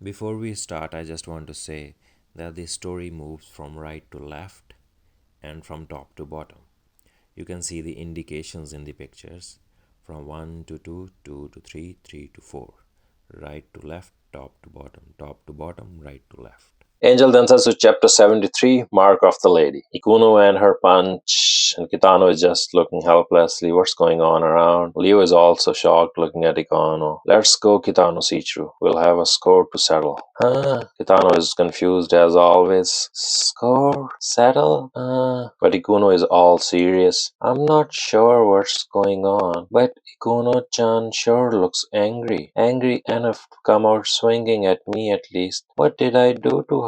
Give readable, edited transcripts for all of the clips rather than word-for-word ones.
Before we start, I just want to say that the story moves from right to left and from top to bottom. You can see the indications in the pictures from 1 to 2, 2 to 3, 3 to 4. Right to left, top to bottom, right to left. Angel Densetsu Chapter 73, Mark of the Lady. Ikuno and her punch, and Kitano is just looking helplessly. What's going on around? Leo is also shocked, looking at Ikuno. Let's go, Kitano Sichu. We'll have a score to settle. Huh? Kitano is confused as always. Score? Settle? But Ikuno is all serious. I'm not sure what's going on, but Ikuno-chan sure looks angry. Angry enough to come out swinging at me at least. What did I do to her?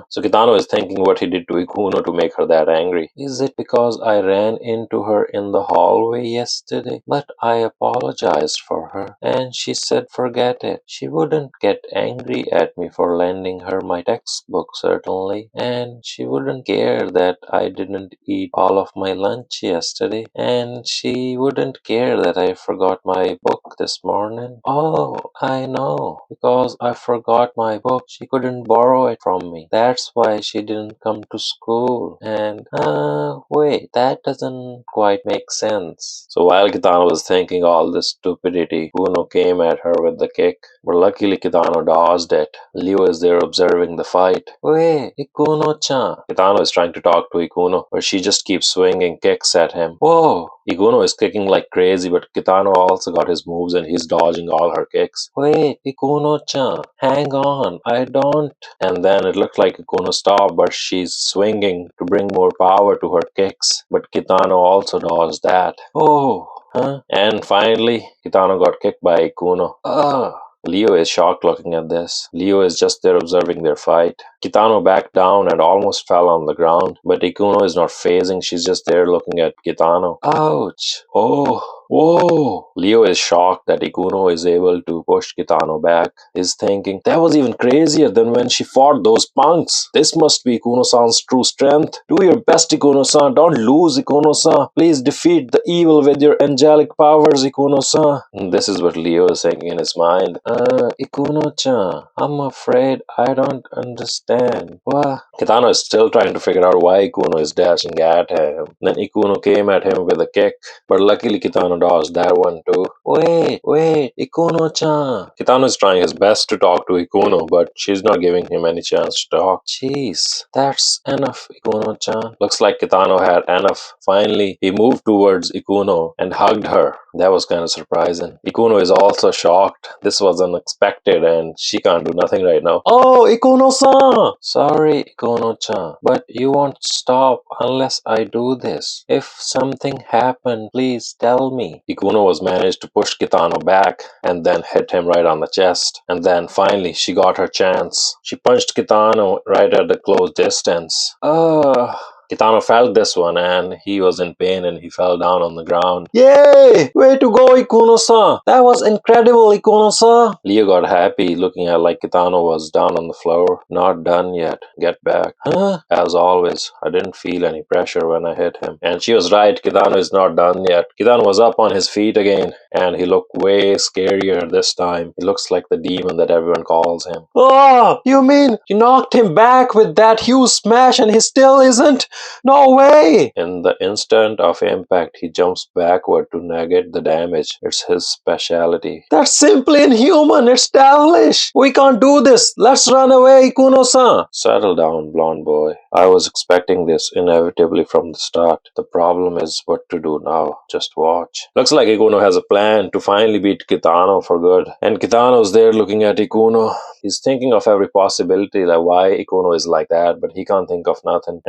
So Kitano is thinking what he did to Ikuno to make her that angry. Is it because I ran into her in the hallway yesterday? But I apologized for her, and she said forget it. She wouldn't get angry at me for lending her my textbook, certainly, and she wouldn't care that I didn't eat all of my lunch yesterday, and she wouldn't care that I forgot my book this morning. Oh, I know, because I forgot my book. She couldn't borrow it from me. That's why she didn't come to school. And, wait, that doesn't quite make sense. So while Kitano was thinking all this stupidity, Uno came at her with the kick. But luckily Kitano dodged it. Leo is there observing the fight. Wait, Ikuno-chan. Kitano is trying to talk to Ikuno, but she just keeps swinging kicks at him. Whoa! Ikuno is kicking like crazy, but Kitano also got his moves and he's dodging all her kicks. Wait, Ikuno-chan, hang on, I don't. And then it looked like Ikuno stopped, but she's swinging to bring more power to her kicks. But Kitano also dodged that. Oh, huh? And finally, Kitano got kicked by Ikuno. Ugh. Leo is shocked looking at this. Leo is just there observing their fight. Kitano backed down and almost fell on the ground, but Ikuno is not phasing, she's just there looking at Kitano. Ouch! Oh! Whoa! Leo is shocked that Ikuno is able to push Kitano back. He's thinking, that was even crazier than when she fought those punks. This must be Ikuno-san's true strength. Do your best, Ikuno-san. Don't lose, Ikuno-san. Please defeat the evil with your angelic powers, Ikuno-san. This is what Leo is saying in his mind. Ikuno-chan, I'm afraid I don't understand. What? Kitano is still trying to figure out why Ikuno is dashing at him. Then Ikuno came at him with a kick, but luckily Kitano dodged that one too. Wait, Ikuno-chan. Kitano is trying his best to talk to Ikuno, but she's not giving him any chance to talk. Jeez, that's enough, Ikuno-chan. Looks like Kitano had enough. Finally, he moved towards Ikuno and hugged her. That was kind of surprising. Ikuno is also shocked. This was unexpected and she can't do nothing right now. Oh, Ikuno-san! Sorry, Ikuno-chan, but you won't stop unless I do this. If something happened, please tell me. Ikuno was managed to push Kitano back and then hit him right on the chest. And then finally she got her chance. She punched Kitano right at the close distance. Kitano felt this one and he was in pain and he fell down on the ground. Yay! Way to go, Ikuno-san! That was incredible, Ikuno-san! Leo got happy looking at like Kitano was down on the floor. Not done yet. Get back. Huh? As always, I didn't feel any pressure when I hit him. And she was right, Kitano is not done yet. Kitano was up on his feet again and he looked way scarier this time. He looks like the demon that everyone calls him. Oh! You mean you knocked him back with that huge smash and he still isn't? No way! In the instant of impact, he jumps backward to negate the damage. It's his specialty. That's simply inhuman. It's devilish. We can't do this. Let's run away, Ikuno-san. Settle down, blonde boy. I was expecting this inevitably from the start. The problem is what to do now. Just watch. Looks like Ikuno has a plan to finally beat Kitano for good. And Kitano's there looking at Ikuno. He's thinking of every possibility, like why Ikuno is like that, but he can't think of nothing.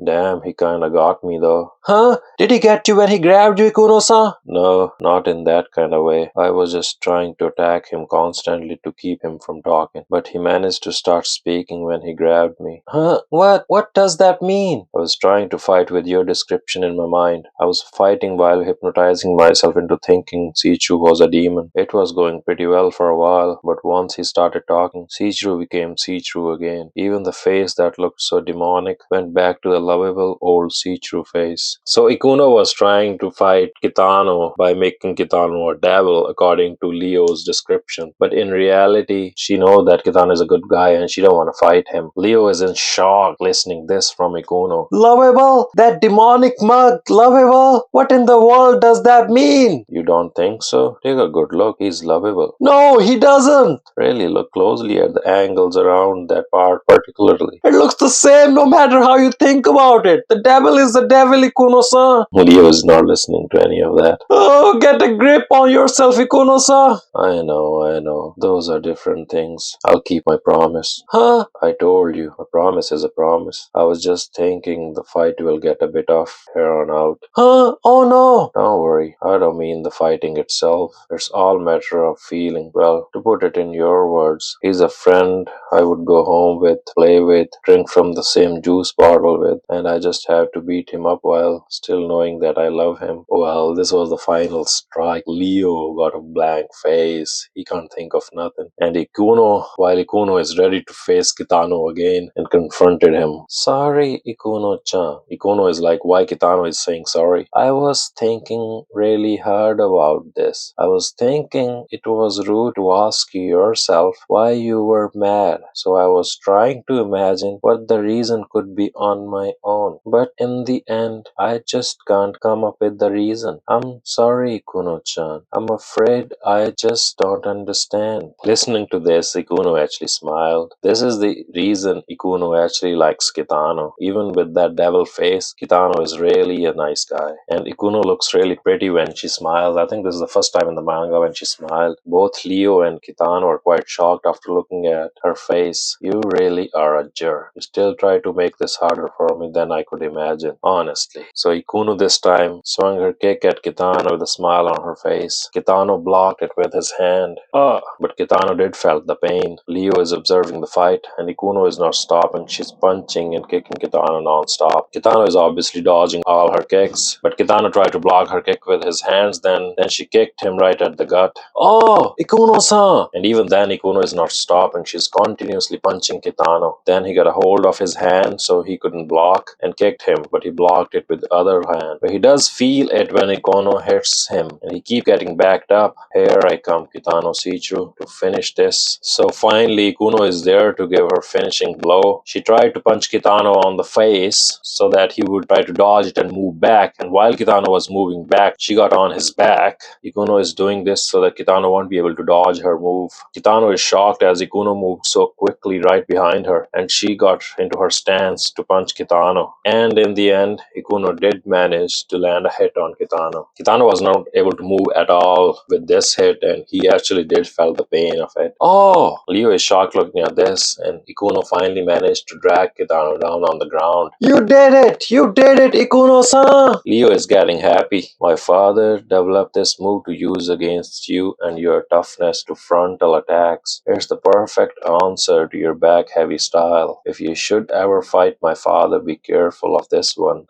Damn, he kinda got me though. Huh? Did he get you when he grabbed you, Ikuno-san? No, not in that kind of way. I was just trying to attack him constantly to keep him from talking. But he managed to start speaking when he grabbed me. Huh? What does that mean? I was trying to fight with your description in my mind. I was fighting while hypnotizing myself into thinking Sichu was a demon. It was going pretty well for a while, but once he started talking, Sichu became Sichu again. Even the face that looked so demonic went back to the lovable old see-through face. So Ikuno was trying to fight Kitano by making Kitano a devil according to Leo's description. But in reality, she knows that Kitano is a good guy and she don't want to fight him. Leo is in shock listening this from Ikuno. Lovable? That demonic mug? Lovable? What in the world does that mean? You don't think so? Take a good look. He's lovable. No, he doesn't. Really, look closely at the angles around that part particularly. It looks the same no matter how you think about it. The devil is the devil, Ikuno-san. Leo is not listening to any of that. Oh, get a grip on yourself, Ikuno-san. I know. Those are different things. I'll keep my promise. Huh? I told you, a promise is a promise. I was just thinking the fight will get a bit off here on out. Huh? Oh no. Don't worry. I don't mean the fighting itself. It's all matter of feeling. Well, to put it in your words, he's a friend I would go home with, play with, drink from the same juice bottle with, and I just have to beat him up while still knowing that I love him. Well, this was the final strike. Leo got a blank face. He can't think of nothing. And while Ikuno is ready to face Kitano again and confronted him. Sorry, Ikuno-chan. Ikuno is like, why Kitano is saying sorry? I was thinking really hard about this. I was thinking it was rude to ask you yourself why you were mad. So I was trying to imagine what the reason could be on my own. But in the end, I just can't come up with the reason. I'm sorry, Ikuno-chan. I'm afraid I just don't understand. Listening to this, Ikuno actually smiled. This is the reason Ikuno actually likes Kitano. Even with that devil face, Kitano is really a nice guy. And Ikuno looks really pretty when she smiles. I think this is the first time in the manga when she smiled. Both Leo and Kitano are quite shocked after looking at her face. You really are a jerk. You still try to make this harder for me than I could imagine, honestly. So Ikuno this time swung her kick at Kitano with a smile on her face. Kitano blocked it with his hand. But Kitano did felt the pain. Leo is observing the fight and Ikuno is not stopping. She's punching and kicking Kitano non-stop. Kitano is obviously dodging all her kicks, but Kitano tried to block her kick with his hands, then she kicked him right at the gut. Oh, Ikuno-san! And even then Ikuno is not stopping. She's continuously punching Kitano. Then he got a hold of his hand so he couldn't block and kicked him, but he blocked it with the other hand. But he does feel it when Ikuno hits him and he keep getting backed up. Here I come, Kitano see-through, to finish this. So finally Ikuno is there to give her finishing blow. She tried to punch Kitano on the face so that he would try to dodge it and move back, and while Kitano was moving back, she got on his back. Ikuno is doing this so that Kitano won't be able to dodge her move. Kitano is shocked as Ikuno moved so quickly right behind her, and she got into her stance to punch Kitano. And in the end, Ikuno did manage to land a hit on Kitano. Kitano was not able to move at all with this hit, and he actually did feel the pain of it. Oh! Leo is shocked looking at this, and Ikuno finally managed to drag Kitano down on the ground. You did it! You did it, Ikuno-san! Leo is getting happy. My father developed this move to use against you and your toughness to frontal attacks. It's the perfect answer to your back-heavy style. If you should ever fight my father, be careful of this one.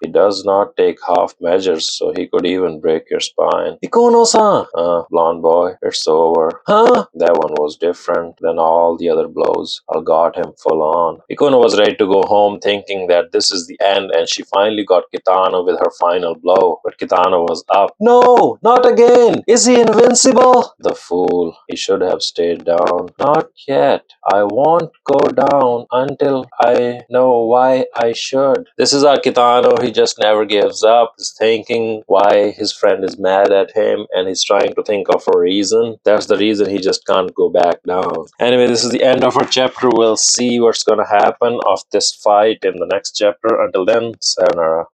He does not take half measures, so he could even break your spine. Ikuno-san! Blonde boy, it's over. Huh? That one was different than all the other blows. I got him full on. Ikuno was ready to go home thinking that this is the end, and she finally got Kitano with her final blow. But Kitano was up. No, not again. Is he invincible? The fool. He should have stayed down. Not yet. I won't go down until I know why I should. This is our Kitano. He just never gives up. He's thinking why his friend is mad at him, and he's trying to think of a reason. That's the reason he just can't go back down. Anyway, this is the end of our chapter. We'll see what's gonna happen of this fight in the next chapter. Until then, sayonara.